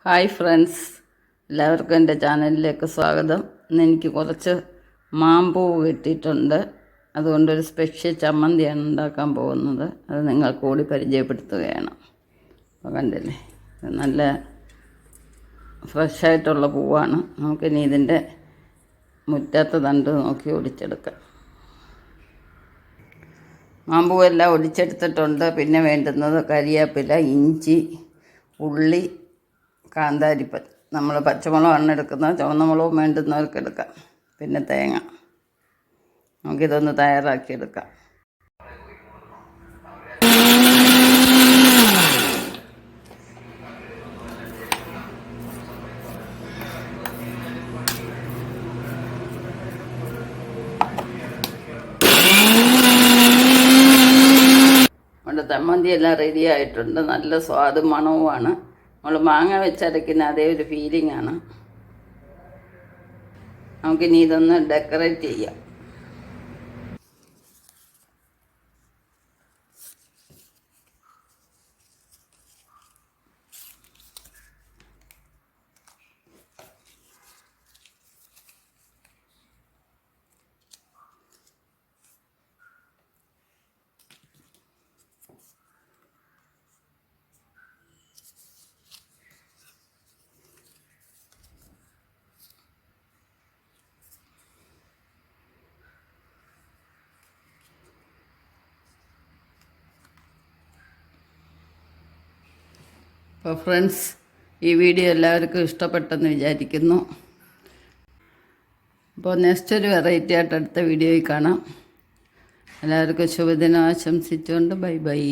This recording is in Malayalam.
ഹായ് ഫ്രണ്ട്സ്, എല്ലാവർക്കും എൻ്റെ ചാനലിലേക്ക് സ്വാഗതം. ഇന്ന് എനിക്ക് കുറച്ച് മാമ്പൂവ് കിട്ടിയിട്ടുണ്ട്. അതുകൊണ്ടൊരു സ്പെഷ്യൽ ചമ്മന്തിയാണ് ഉണ്ടാക്കാൻ പോകുന്നത്. അത് നിങ്ങൾക്ക് കൂടി പരിചയപ്പെടുത്തുകയാണ്. അപ്പോൾ കണ്ടില്ലേ, നല്ല ഫ്രഷായിട്ടുള്ള പൂവാണ്. നമുക്കിനി ഇതിൻ്റെ മുറ്റത്ത് തണ്ട് നോക്കി ഒടിച്ചെടുക്കാം. മാമ്പൂവെല്ലാം ഒടിച്ചെടുത്തിട്ടുണ്ട്. പിന്നെ വേണ്ടുന്നത് കരിവേപ്പില, ഇഞ്ചി, ഉള്ളി, കാന്താരിപ്പൻ. നമ്മൾ പച്ചമുളകാണ് എടുക്കുന്നത്. ചുവന്ന മുളകും വേണ്ടുന്നവർക്ക് എടുക്കാം. പിന്നെ തേങ്ങ. നമുക്കിതൊന്ന് തയ്യാറാക്കിയെടുക്കാം. നമ്മുടെ ചമ്മന്തി എല്ലാം റെഡി ആയിട്ടുണ്ട്. നല്ല സ്വാദും മണവുമാണ്. നമ്മൾ മാങ്ങ വെച്ചരയ്ക്കുന്ന അതേ ഒരു ഫീലിംഗ് ആണ്. നമുക്കിനി ഇതൊന്ന് ഡെക്കറേറ്റ് ചെയ്യാം. അപ്പോൾ ഫ്രണ്ട്സ്, ഈ വീഡിയോ എല്ലാവർക്കും ഇഷ്ടപ്പെട്ടെന്ന് വിചാരിക്കുന്നു. അപ്പോൾ നെക്സ്റ്റ് ഒരു വെറൈറ്റി ആയിട്ട് അടുത്ത വീഡിയോയിൽ കാണാം. എല്ലാവർക്കും ശുഭദിനം ആശംസിച്ചുകൊണ്ട് ബൈ ബൈ.